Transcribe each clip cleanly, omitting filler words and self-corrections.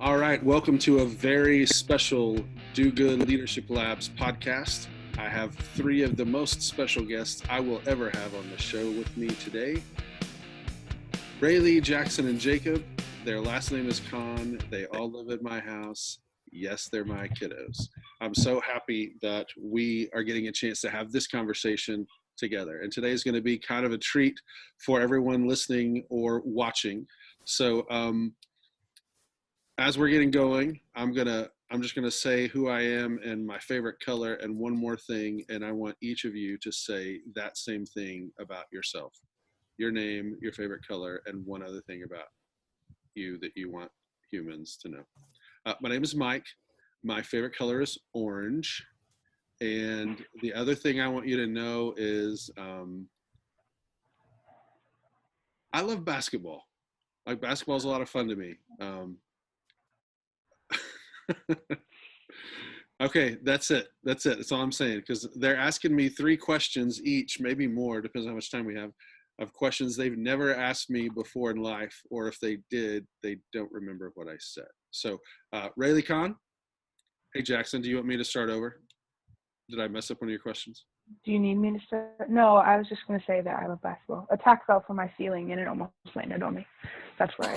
All right, welcome to a very special Do Good Leadership Labs podcast. I have three of the most special guests I will ever have on the show with me today. Rayleigh, Jackson, and Jacob. Their last name is Khan. They all live at my house. Yes, they're my kiddos. I'm so happy that we are getting a chance to have this conversation together. And today is going to be kind of a treat for everyone listening or watching. So, as we're getting going, I'm just gonna say who I am and my favorite color and one more thing, and I want each of you to say that same thing about yourself. Your name, your favorite color, and one other thing about you that you want humans to know. My name is Mike. My favorite color is orange. And the other thing I want you to know is I love basketball. Like, basketball is a lot of fun to me. Okay, that's it. That's all I'm saying, because they're asking me three questions each, maybe more, depends on how much time we have, of questions they've never asked me before in life, or if they did, they don't remember what I said. So, Rayleigh Khan, hey Jackson, do you want me to start over? Did I mess up one of your questions? Do you need me to start? No, I was just going to say that I love basketball. A tack fell from my ceiling and it almost landed on me. That's where I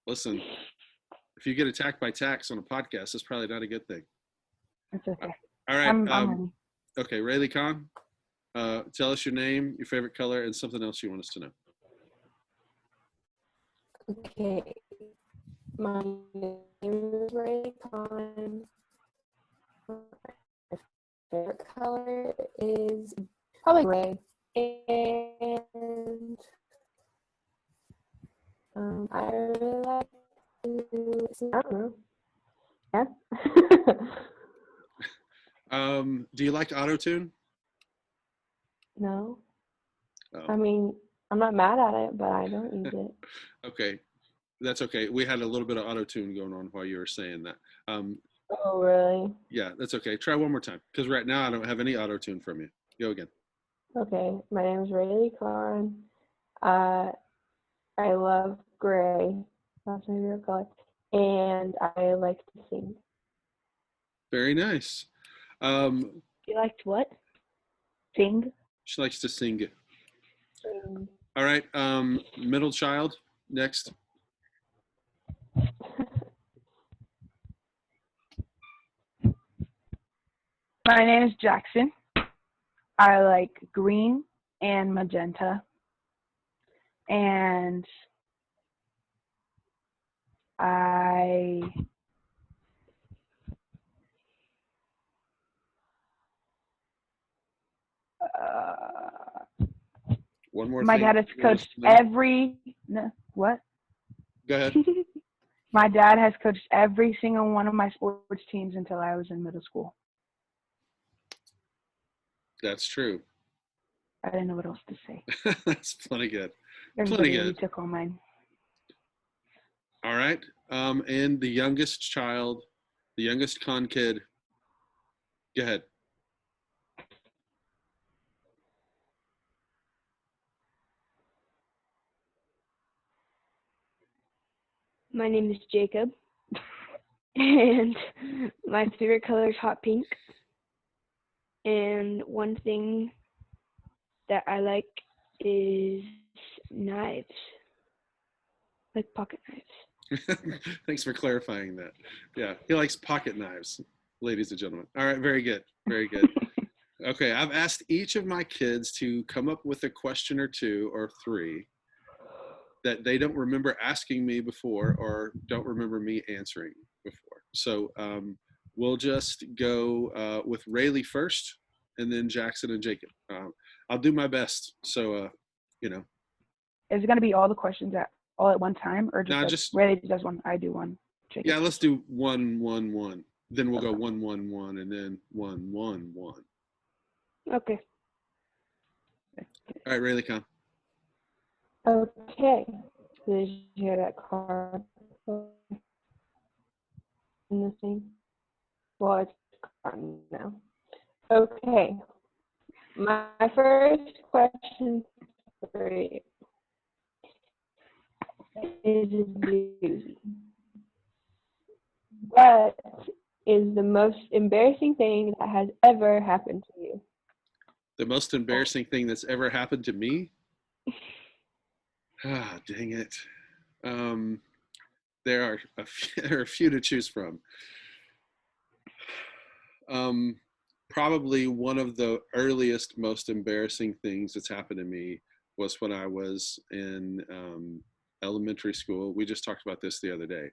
Listen, if you get attacked by tacks on a podcast, that's probably not a good thing. It's okay. All right. I'm ready. Okay, Rayleigh Khan, tell us your name, your favorite color, and something else you want us to know. Okay, my name is Ray Khan. My favorite color is probably gray, and I really like to sing. I don't know. Yeah. Do you like auto-tune? No, Oh. I mean, I'm not mad at it, but I don't use it. Okay, that's okay. We had a little bit of auto-tune going on while you were saying that. Oh, really? Yeah, that's okay. Try one more time, because right now I don't have any auto-tune from you. Go again. Okay, my name is Rayleigh Khan. I love gray. That's my favorite color. And I like to sing. Very nice. You liked what? Sing? She likes to sing. Sing. All right, middle child, next. My name is Jackson. I like green and magenta. And I One more my thing. dad has coached what? Go ahead. My dad has coached every single one of my sports teams until I was in middle school. That's true. I didn't know what else to say. That's plenty good. Everybody Plenty good. took all mine. All right. And the youngest child, the youngest Khan kid. Go ahead. My name is Jacob, and my favorite color is hot pink. And one thing that I like is knives, like pocket knives. Thanks for clarifying that. Yeah, he likes pocket knives, ladies and gentlemen. All right, very good. Very good. Okay, I've asked each of my kids to come up with a question or two or three that they don't remember asking me before or don't remember me answering before. So we'll just go with Rayleigh first, and then Jackson and Jacob. I'll do my best. So, Is it going to be all the questions all at one time, or just Rayleigh does one, I do one? Jacob. Yeah, let's do 1, 1, 1. Then we'll go 1, 1, 1, and then 1, 1, 1. Okay. All right, Rayleigh, come. Okay. Did you hear that card in the thing? Well, it's gone now. Okay. My first question for you is a doozy. What is the most embarrassing thing that has ever happened to you? The most embarrassing thing that's ever happened to me? Ah, dang it. There are there are a few to choose from. Probably one of the earliest, most embarrassing things that's happened to me was when I was in elementary school. We just talked about this the other day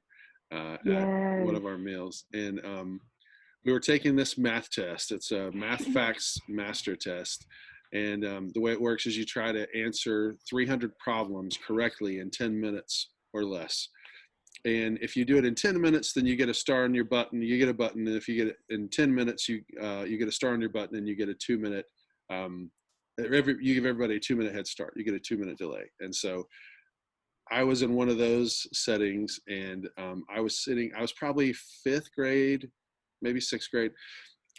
at one Yes. of our meals. And we were taking this math test. It's a math facts master test. And the way it works is you try to answer 300 problems correctly in 10 minutes or less. And if you do it in 10 minutes, then you get a star on your button. You get a button, and if you get it in 10 minutes, you get a star on your button, and you get a 2-minute. You give everybody a 2-minute head start. You get a 2-minute delay. And so I was in one of those settings, and I was probably 5th grade, maybe 6th grade,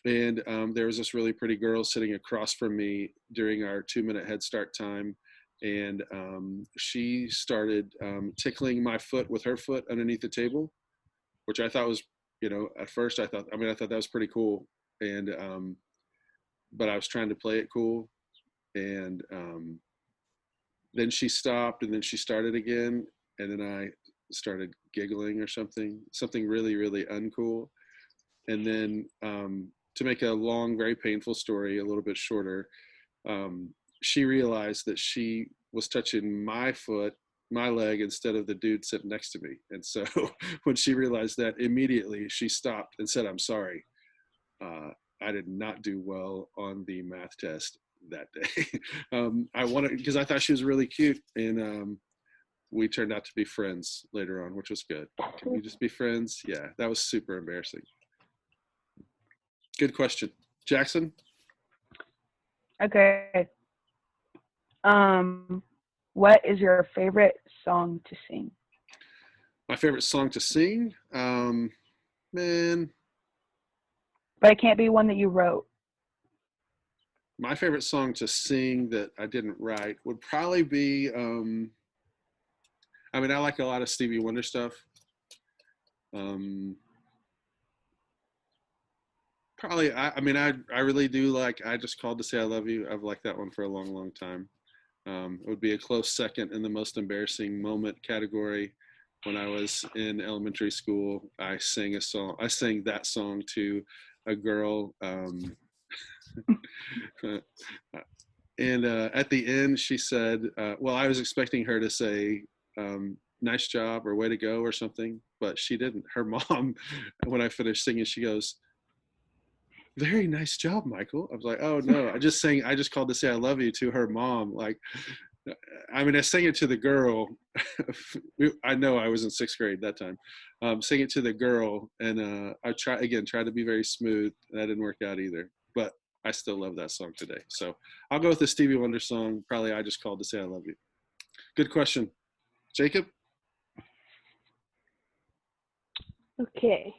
and there was this really pretty girl sitting across from me during our 2-minute head start time. And she started tickling my foot with her foot underneath the table, which I thought was, at first I thought that was pretty cool. And, but I was trying to play it cool. And then she stopped, and then she started again. And then I started giggling or something really, really uncool. And then to make a long, very painful story a little bit shorter, she realized that she was touching my leg, instead of the dude sitting next to me. And so when she realized that, immediately she stopped and said, "I'm sorry. I did not do well on the math test that day." I wanted, because I thought she was really cute. And we turned out to be friends later on, which was good. Can we just be friends? Yeah, that was super embarrassing. Good question. Jackson? Okay. What is your favorite song to sing? My favorite song to sing? Man, But it can't be one that you wrote. my favorite song to sing that I didn't write would probably be, I like a lot of Stevie Wonder stuff. Probably, I really do like "I Just Called to Say I Love You." I've liked that one for a long, long time. It would be a close second in the most embarrassing moment category. When I was in elementary school, I sang that song to a girl. And at the end, she said, well, I was expecting her to say, "Nice job," or "Way to go," or something, but she didn't. Her mom, when I finished singing, she goes, "Very nice job, Michael." I was like, "Oh no, I just called to say I love you" to her mom. Like, I sang it to the girl. I know I was in 6th grade that time. Sing it to the girl, and I tried to be very smooth. That didn't work out either, but I still love that song today. So I'll go with the Stevie Wonder song. Probably "I Just Called to Say I Love You." Good question. Jacob? Okay.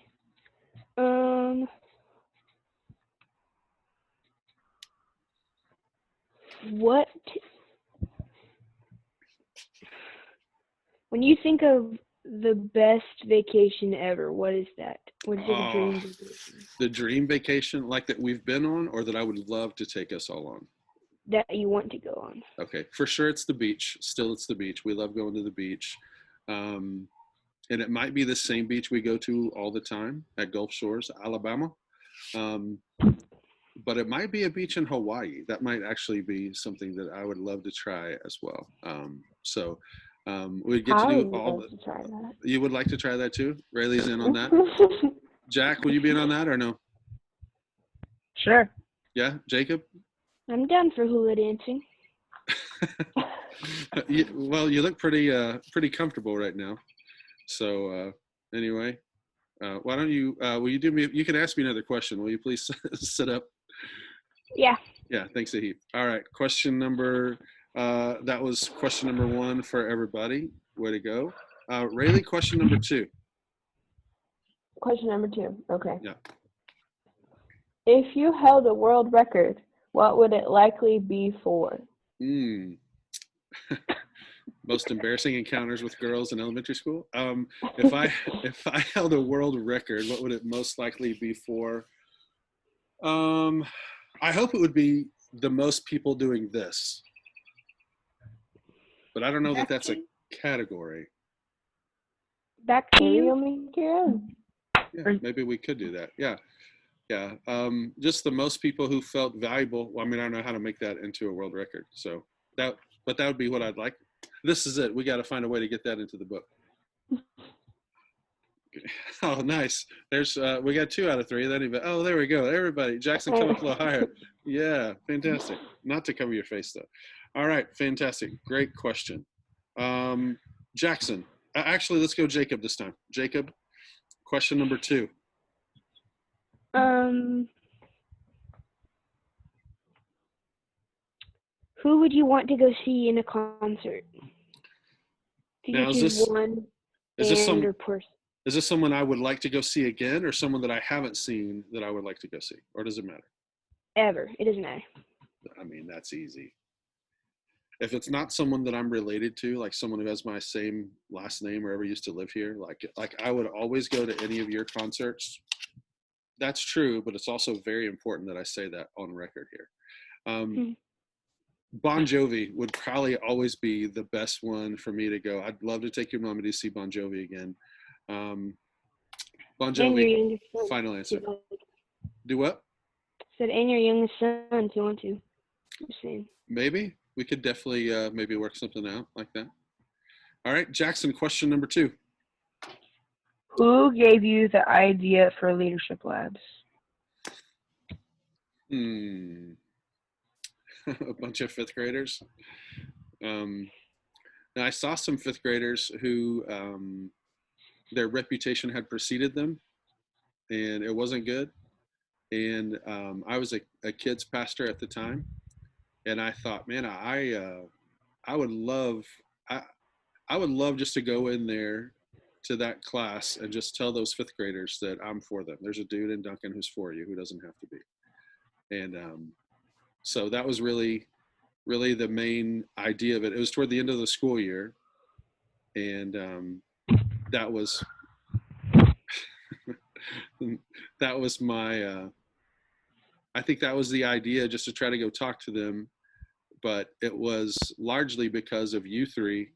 What, when you think of the best vacation ever, what is that? What is your dream vacation? The dream vacation, like that we've been on, or that I would love to take us all on? That you want to go on? Okay, for sure it's the beach. Still, it's the beach. We love going to the beach. And it might be the same beach we go to all the time at Gulf Shores, Alabama. But it might be a beach in Hawaii. That might actually be something that I would love to try as well. We'd get to I do would all love to try that. You would like to try that too? Rayleigh's in on that. Jack, will you be in on that or no? Sure. Yeah, Jacob? I'm down for hula dancing. Well, you look pretty comfortable right now. So anyway, why don't you? Will you do me? You can ask me another question. Will you please sit up? Yeah. Yeah. Thanks, Ahith. All right. Question number. That was question number 1 for everybody. Way to go, Rayleigh. Question number 2. Question number 2. Okay. Yeah. If you held a world record, what would it likely be for? most embarrassing encounters with girls in elementary school. If I held a world record, what would it most likely be for? I hope it would be the most people doing this, but I don't know that that's a category. Vaccine. Maybe make your own. Yeah, maybe we could do that. Yeah. Yeah. Just the most people who felt valuable. Well, I mean, I don't know how to make that into a world record. So that would be what I'd like. This is it. We got to find a way to get that into the book. Oh, nice. There's we got 2 out of 3. Oh, there we go. Everybody, Jackson, come up a little higher. Yeah, fantastic. Not to cover your face though. All right, fantastic. Great question. Jackson. Actually, let's go Jacob this time. Jacob, question number 2. Who would you want to go see in a concert? If you Now, could choose one band or person. Is this someone I would like to go see again, or someone that I haven't seen that I would like to go see? Or does it matter? Ever. It doesn't matter. I mean, that's easy. If it's not someone that I'm related to, like someone who has my same last name or ever used to live here, like I would always go to any of your concerts. That's true, but it's also very important that I say that on record here. Bon Jovi would probably always be the best one for me to go. I'd love to take your mommy to see Bon Jovi again. Bon Jovi, final answer. Do what? Said, and your youngest son if you want to. Just saying. Maybe. We could definitely maybe work something out like that. All right, Jackson, question number 2. Who gave you the idea for leadership labs? A bunch of 5th graders. Now I saw some 5th graders who their reputation had preceded them, and it wasn't good. And I was a kids pastor at the time, and I thought, man, I would love just to go in there to that class and just tell those 5th graders that I'm for them. There's a dude in Duncan who's for you, who doesn't have to be. And so that was really the main idea of it. It was toward the end of the school year, and that was my I think that was the idea, just to try to go talk to them. But it was largely because of you 3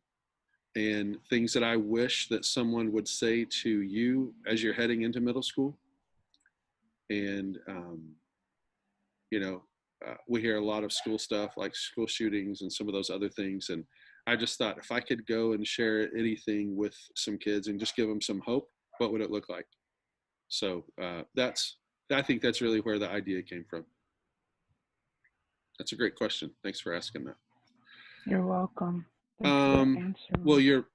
and things that I wish that someone would say to you as you're heading into middle school. And we hear a lot of school stuff, like school shootings and some of those other things. And I just thought, if I could go and share anything with some kids and just give them some hope, what would it look like? So I think that's really where the idea came from. That's a great question. Thanks for asking that. You're welcome. Well, you're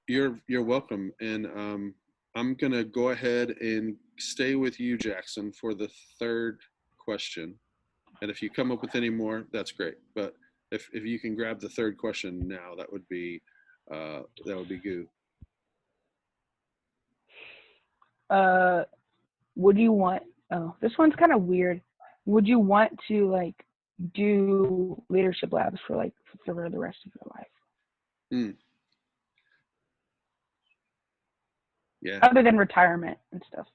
welcome. And I'm going to go ahead and stay with you, Jackson, for the 3rd question. And if you come up with any more, that's great. But if you can grab the 3rd question now, that would be good. Would you want? Oh, this one's kind of weird. Would you want to do leadership labs for the rest of your life? Yeah. Other than retirement and stuff.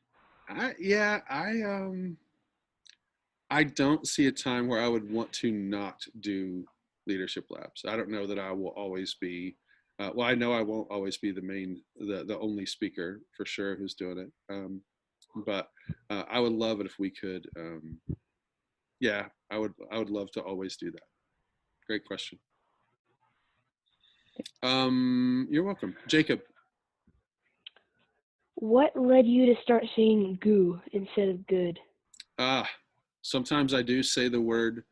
I don't see a time where I would want to not do leadership labs. I don't know that I will always be. I know I won't always be the only speaker for sure who's doing it. But I would love it if we could. I would love to always do that. Great question. You're welcome, Jacob. What led you to start saying goo instead of good? Sometimes I do say the word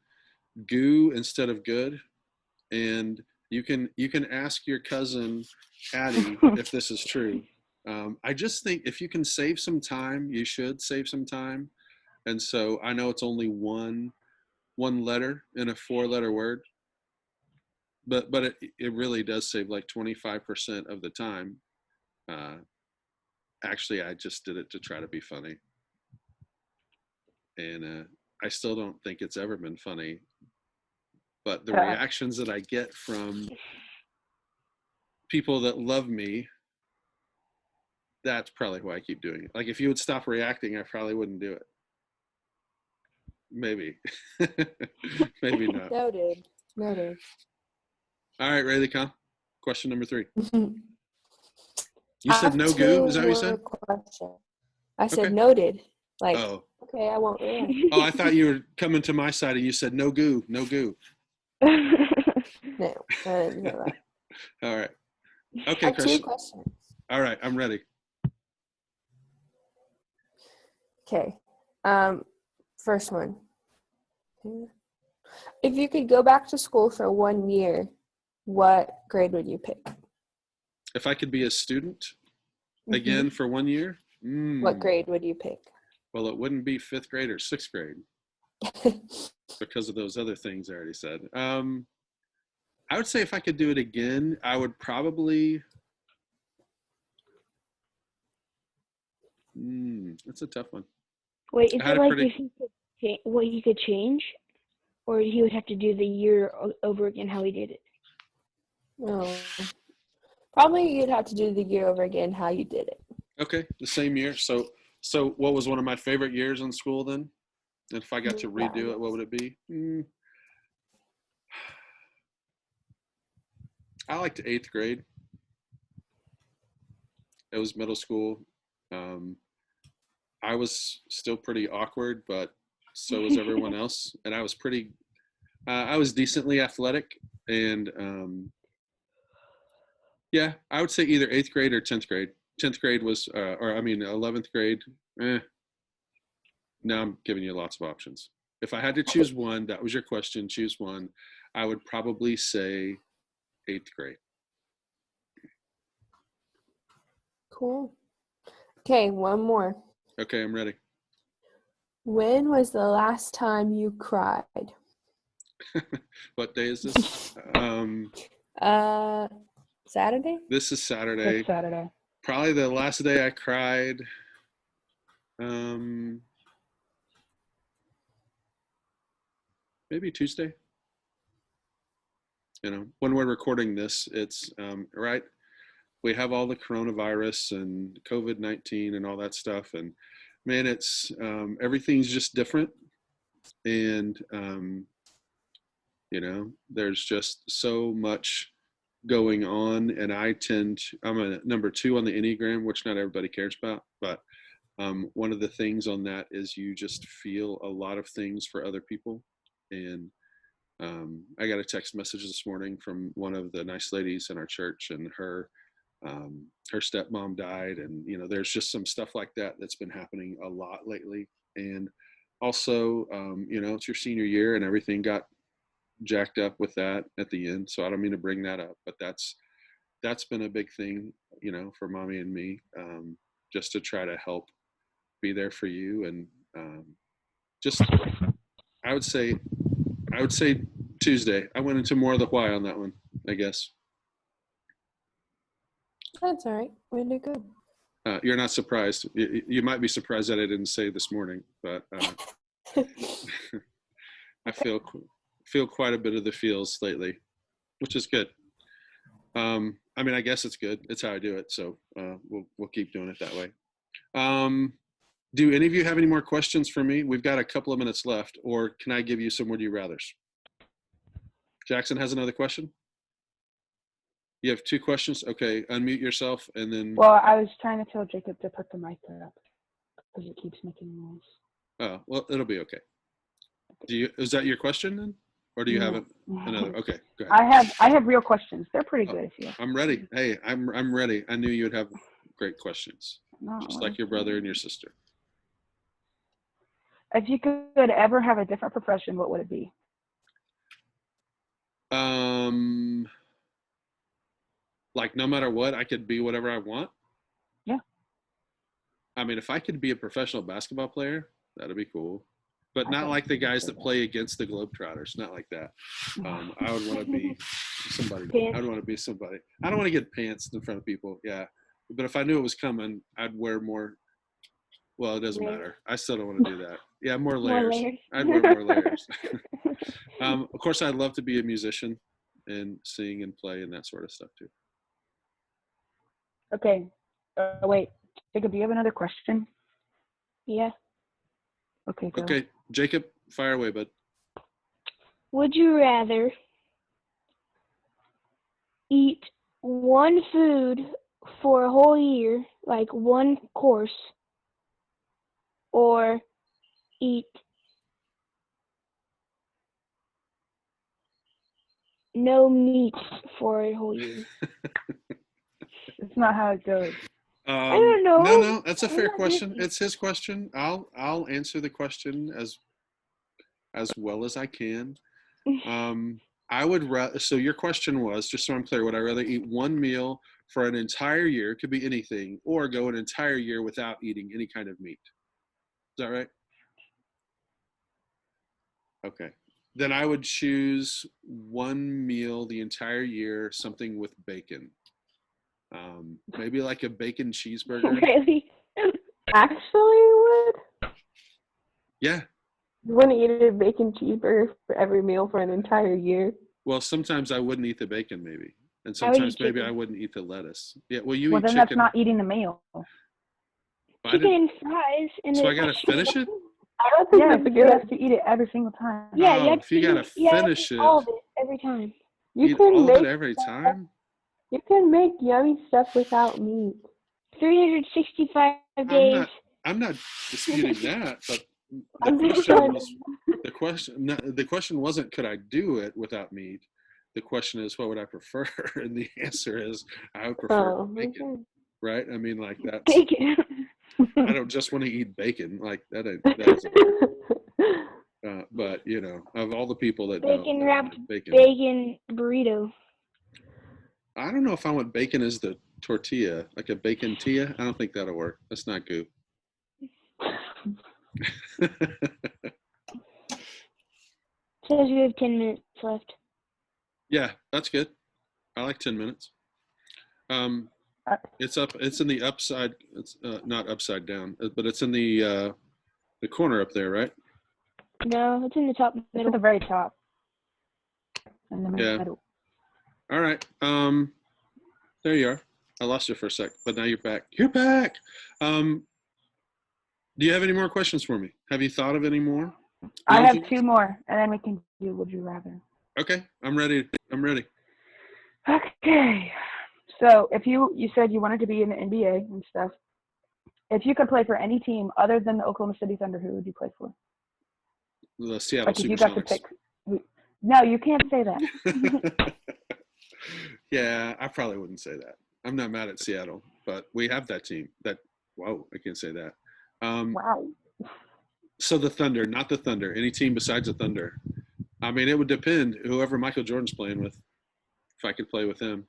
goo instead of good, and you can ask your cousin Addie if this is true. I just think if you can save some time, you should save some time. And so I know it's only one letter in a 4-letter word, but it really does save like 25% of the time. Actually, I just did it to try to be funny, and I still don't think it's ever been funny. But the reactions that I get from people that love me, that's probably why I keep doing it. Like if you would stop reacting, I probably wouldn't do it. Maybe. Maybe not. Noted. Noted. All right, ready to come? Question number 3. I You said have no two goo? Is that what you said? more questions. I said Okay. noted. Like, Oh. okay, I won't react. Oh, I thought you were coming to my side and you said no goo, no goo. No, I didn't know that. All right. I Okay, have Chris. 2 questions. All right, I'm ready. Okay. First one. If you could go back to school for 1 year, what grade would you pick? If I could be a student Mhm. again for 1 year, What grade would you pick? well, it wouldn't be 5th grade or 6th grade because of those other things I already said. I would say if I could do it again, I would probably. That's a tough one. Wait, is I had it a like pretty- if he could what he could change, or he would have to do the year over again how he did it? No. Probably you'd have to do the year over again how you did it. Okay, the same year. So what was one of my favorite years in school then? And if I got to redo it, what would it be? I liked 8th grade. It was middle school. I was still pretty awkward, but so was everyone else. And I was I was decently athletic. And yeah, I would say either 8th grade or 10th grade. 10th grade was, 11th grade. Now I'm giving you lots of options. If I had to choose one, that was your question, choose one, I would probably say 8th grade. Cool. Okay, one more. Okay, I'm ready. When was the last time you cried? What day is this? Saturday? This is Saturday. It's Saturday. Probably the last day I cried. Maybe Tuesday. You know, when we're recording this, it's right. We have all the coronavirus and COVID-19 and all that stuff, and man, it's everything's just different, and you know, there's just so much going on, and I'm a number 2 on the Enneagram, which not everybody cares about, but one of the things on that is you just feel a lot of things for other people. And I got a text message this morning from one of the nice ladies in our church, and her stepmom died, and you know, there's just some stuff like that that's been happening a lot lately. And also, you know, it's your senior year and everything got jacked up with that at the end, so I don't mean to bring that up, but that's been a big thing, you know, for mommy and me, just to try to help be there for you. And just I would say Tuesday. I went into more of the why on that one, I guess. That's all right. We did good. You're not surprised. You might be surprised that I didn't say this morning, but I feel quite a bit of the feels lately, which is good. I mean, I guess it's good. It's how I do it. So we'll keep doing it that way. Do any of you have any more questions for me? We've got a couple of minutes left, or can I give you some would you rathers? Jackson has another question. You have 2 questions? Okay, unmute yourself and then. Well, I was trying to tell Jacob to put the mic up because it keeps making noise. Oh, well, it'll be okay. Is that your question then? Or do you have another? Okay, go ahead. I have real questions. They're pretty good if you. I'm ready. Hey, I'm ready. I knew you would have great questions. No, Just like your brother and your sister. If you could ever have a different profession, what would it be? Like no matter what, I could be whatever I want. Yeah. I mean, if I could be a professional basketball player, that'd be cool. But not like the guys that play against the Globetrotters. Not like that. I would want to be somebody. I would want to be somebody. I don't want to get pants in front of people. Yeah. But if I knew it was coming, I'd wear more. Well, it doesn't matter. I still don't want to do that. Yeah, more layers. I'd wear more layers. Of course, I'd love to be a musician and sing and play and that sort of stuff too. Okay. Wait, Jacob, do you have another question? Yeah. Okay, go. Okay, Jacob, fire away, bud. Would you rather eat one food for a whole year, like one course, or eat no meat for a whole year? It's not how it goes. I don't know. No, that's a I'm fair not question. guessing. It's his question. I'll answer the question as well as I can. I would so your question was, just so I'm clear, would I rather eat one meal for an entire year, could be anything, or go an entire year without eating any kind of meat? Is that right? Okay. Then I would choose one meal the entire year, something with bacon. Maybe like a bacon cheeseburger. Really? Actually, you would? Yeah. You wouldn't eat a bacon cheeseburger for every meal for an entire year? Well, sometimes I wouldn't eat the bacon, maybe, and I would sometimes eat maybe chicken. I wouldn't eat the lettuce. Yeah. Well, you Well, eat then that's chicken. not eating the meal. I Chicken did, and fries, and so then I gotta finish it. I don't think Yes, that's a you good have to eat it every single time. yeah, you Oh, have if you to gotta eat, you have to finish eat it, all of it every time. You eat can all of it make every time. you can make yummy stuff without meat. 365 I'm days. not disputing that, but the I'm just question trying was the question wasn't could I do it without meat. The question is what would I prefer, and the answer is I would prefer Oh, bacon. okay. Right? I mean, like that's Bacon. I don't just want to eat bacon. Like that doesn't work. But you know, of all the people that don't, Bacon that wrapped like bacon. bacon burrito. I don't know if I want bacon as the tortilla, like a bacon tia. I don't think that'll work. That's not good. Says we have 10 minutes left. Yeah, that's good. I like 10 minutes. Uh, It's up. It's in the upside. It's not upside down, but it's in the corner up there, right? No, it's in the top It's at middle. the very top. In the Yeah. middle. All right. There you are. I lost you for a sec, but now you're back. You're back. Do you have any more questions for me? Have you thought of any more? I What have would you- 2 more, and then we can do Would You Rather. Okay, I'm ready. I'm ready. Okay. So if you said you wanted to be in the NBA and stuff, if you could play for any team other than the Oklahoma City Thunder, who would you play for? The Seattle Like if you got to Supersonics. pick. No, you can't say that. Yeah, I probably wouldn't say that. I'm not mad at Seattle, but we have that team. Whoa, I can't say that. Wow. So the Thunder, not the Thunder. Any team besides the Thunder. I mean, it would depend whoever Michael Jordan's playing with. If I could play with him.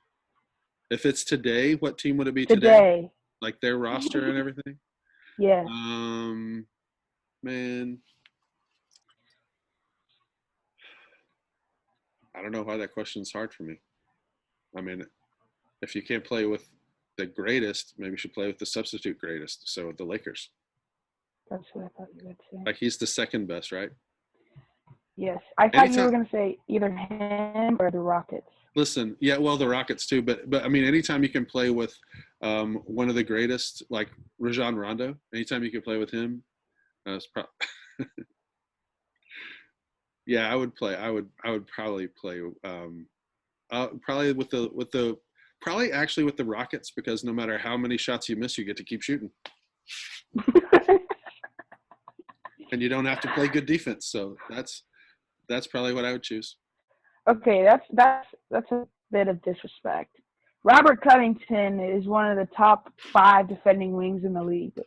If it's today, what team would it be today? Today. Like their roster and everything. Yeah. Man, I don't know why that question's hard for me. I mean, if you can't play with the greatest, maybe you should play with the substitute greatest. So the Lakers. That's what I thought you would say. Like he's the second best, right? Yes. I thought you Anytime- were going to say either him or the Rockets. Listen, yeah, well, the Rockets too, but I mean, anytime you can play with one of the greatest, like Rajon Rondo, anytime you can play with him, yeah, I would play. I would probably play. Probably with the probably actually with the Rockets because no matter how many shots you miss, you get to keep shooting, and you don't have to play good defense. So that's probably what I would choose. Okay, that's a bit of disrespect. Robert Covington is one of the top 5 defending wings in the league.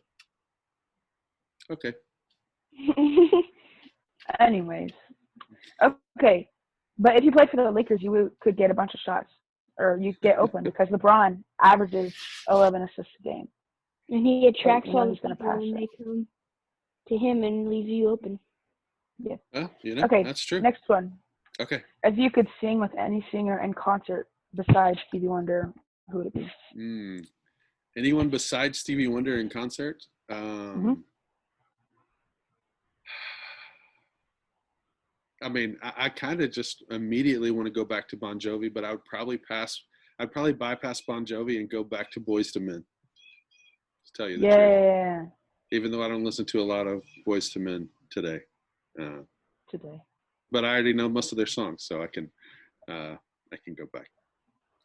Okay. Anyways. Okay. But if you play for the Lakers, you could get a bunch of shots. Or you get open because LeBron averages 11 assists a game. And he attracts So all the he's gonna people pass when that. they come to him and leaves you open. Yeah. You know, Okay. that's true. Next one. Okay. If you could sing with any singer in concert besides Stevie Wonder, who would it be? Anyone besides Stevie Wonder in concert? I mean, I kind of just immediately want to go back to Bon Jovi, but I would probably pass I'd probably bypass Bon Jovi and go back to Boys to Men. To tell you the truth. Yeah. Even though I don't listen to a lot of Boys to Men today. Today. But I already know most of their songs, so I can go back.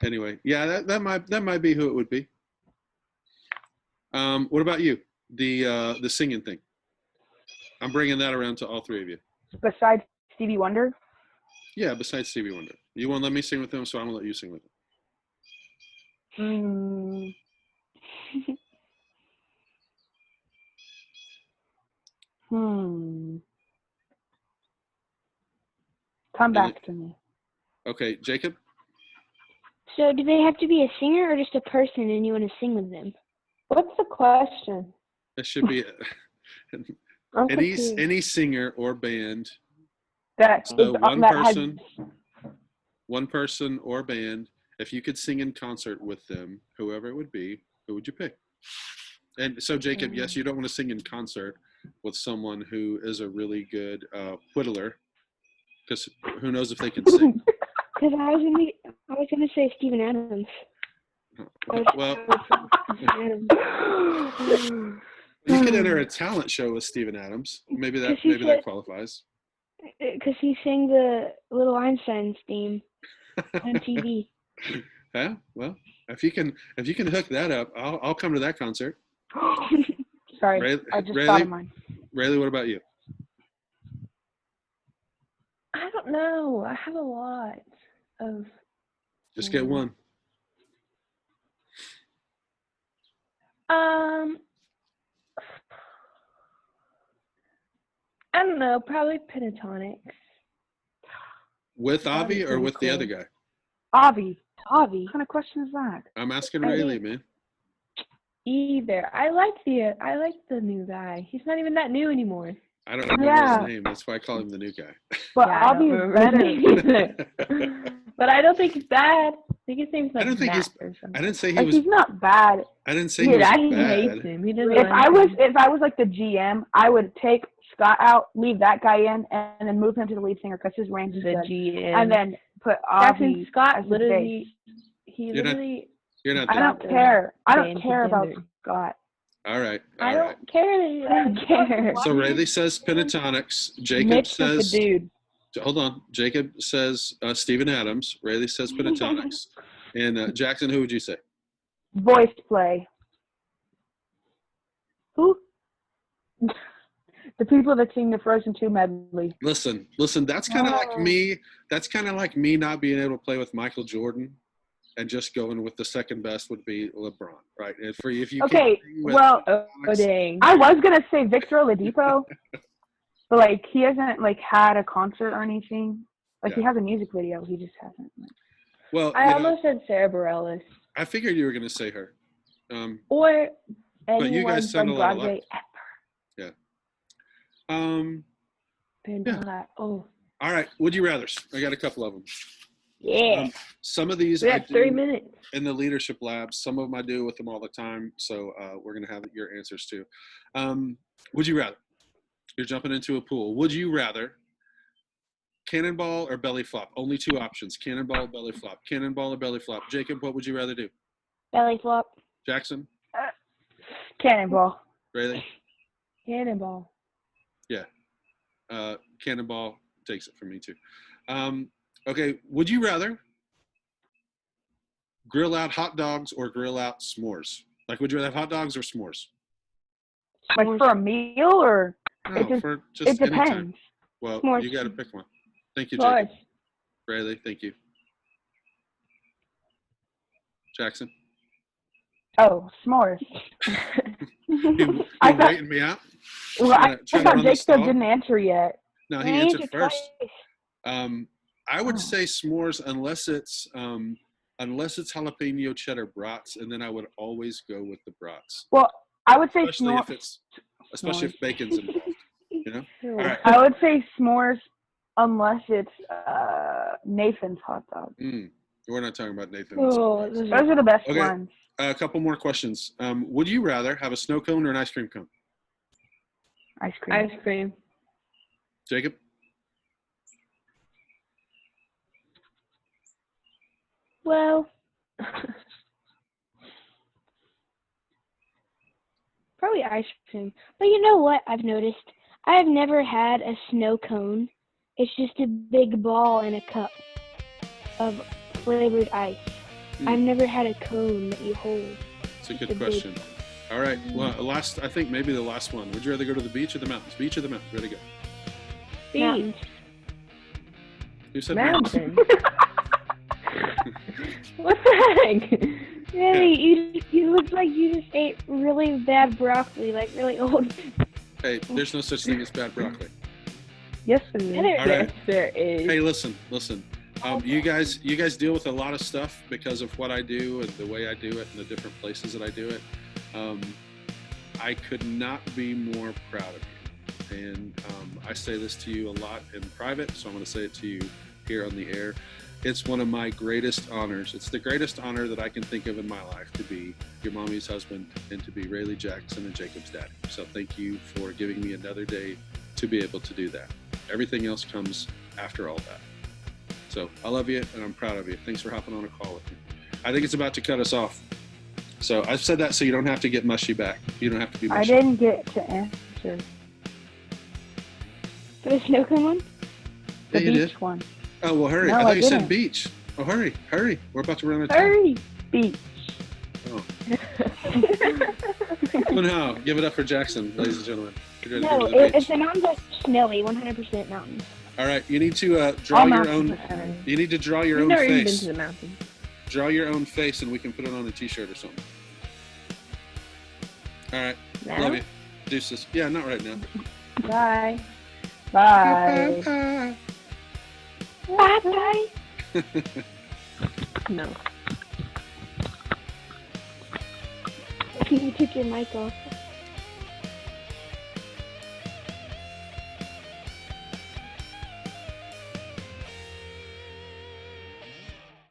Anyway, yeah, that might be who it would be. What about you? The singing thing. I'm bringing that around to all three of you. Besides Stevie Wonder? Yeah, besides Stevie Wonder. You won't let me sing with him, so I'm gonna let you sing with him. Come back to me. Okay, Jacob? So do they have to be a singer or just a person and you want to sing with them? What's the question? It should be I'm confused. any singer or band. That So is, one person or band. If you could sing in concert with them, whoever it would be, who would you pick? And so, Jacob, yes, you don't want to sing in concert with someone who is a really good whittler, because who knows if they can sing. Because I was gonna say Steven Adams. Well, Adams. you could enter a talent show with Steven Adams. Maybe that qualifies. Because he sang the Little Einstein's theme on TV. Yeah, well, if you can hook that up, I'll come to that concert. Sorry, I just thought of mine. Rayleigh, what about you? I don't know. I have a lot of. Just get one. I don't know. Probably Pentatonics. With Avi or with the other guy? Avi. What kind of question is that? I'm asking Rayleigh, man. Either. I like the new guy. He's not even that new anymore. I don't remember his name. That's why I call him the new guy. But Avi is better. But I don't think he's bad. I think his name's like I don't think Matt or something. I didn't say he was. He's not bad. I didn't say he was He bad. hates him. He doesn't. If I was like the GM, I would take Scott out, leave that guy in, and then move him to the lead singer because his range is good. GM. And then put Avi Scott as literally. You're not. I don't care. I don't care about Scott. All right. I don't care. I don't care. So Rayleigh says Pentatonics. Jacob Mitch says. is the dude. Hold on. Jacob says Steven Adams. Rayleigh says Pentatonics. And Jackson, who would you say? Voice play. Who? The people that sing the Frozen 2 medley. Listen. That's kind of like me. That's kind of like me not being able to play with Michael Jordan, and just going with the second best would be LeBron, right? And for if you okay, with well, dang. I was gonna say Victor Oladipo, but like he hasn't like had a concert or anything. Like he has a music video, he just hasn't. Well, I almost said Sarah Bareilles. I figured you were going to say her. Or but you anyone guys sound from a lot Broadway alike. ever. Yeah. Oh. All right. Would you rather? I got a couple of them. Yeah. Some of these We I have do 3 minutes. in the leadership labs. Some of them I do with them all the time. So we're going to have your answers too. Would you rather? You're jumping into a pool. Would you rather cannonball or belly flop? Only two options. Cannonball, belly flop. Cannonball or belly flop. Jacob, what would you rather do? Belly flop. Jackson? Cannonball. Rayleigh? Cannonball. Yeah. Cannonball takes it from me too. Okay. Would you rather grill out hot dogs or grill out s'mores? Like, would you rather have hot dogs or s'mores? Like for a meal or? No, for just it depends. anytime. Well, S'mores. you got to pick one. Thank you, S'mores. Jacob. Rayleigh, thank you. Jackson? Oh, s'mores. You I thought- waiting me out? Well, I Trying to thought run the Jake still stall? didn't answer yet. No, he answered first. I would say s'mores unless it's jalapeno cheddar brats, and then I would always go with the brats. Well, I would say Especially if bacon's involved. You know? All right. I would say s'mores unless it's Nathan's hot dog. We're not talking about Nathan. Oh, Those are the best Okay. ones. A couple more questions. Would you rather have a snow cone or an ice cream cone? Ice cream. Ice cream. Jacob? Well, Probably ice cream. But you know what I've noticed? I've never had a snow cone. It's just a big ball in a cup of flavored ice. I've never had a cone that you hold. It's a good question. All right. Well, I think maybe the last one. Would you rather go to the beach or the mountains? Beach or the mountains? Ready to go? Beach. Who said mountains? Mountain. What the heck? Really, you look like you just ate really bad broccoli, like really old. Hey, there's no such thing as bad broccoli. Yes, it is. All right. Yes, there is. Hey, listen. You guys deal with a lot of stuff because of what I do and the way I do it and the different places that I do it. I could not be more proud of you. And I say this to you a lot in private, so I'm going to say it to you here on the air. It's one of my greatest honors. It's the greatest honor that I can think of in my life to be your mommy's husband and to be Rayleigh Jackson and Jacob's daddy. So thank you for giving me another day to be able to do that. Everything else comes after all that. So I love you and I'm proud of you. Thanks for hopping on a call with me. I think it's about to cut us off. So I've said that so you don't have to get mushy back. You don't have to be mushy. I didn't get to answer For the snow cone one? the Yeah, you beach did. one. Oh, well, hurry. No, I thought I you said didn't. beach. Oh, hurry. We're about to run out of time. Hurry, beach. Oh. Well, now, give it up for Jackson, ladies and gentlemen. We're ready to No, go to the if beach. the mountains are snowy, 100% mountains. All right, you need to draw All your mountains own. are hurry. You need to draw your We've own never even been face. to the mountain. Draw your own face, and we can put it on a T-shirt or something. All right, Now? love you. Deuces. Yeah, not right now. Bye. Bye. Bye-bye. No. You took your mic off.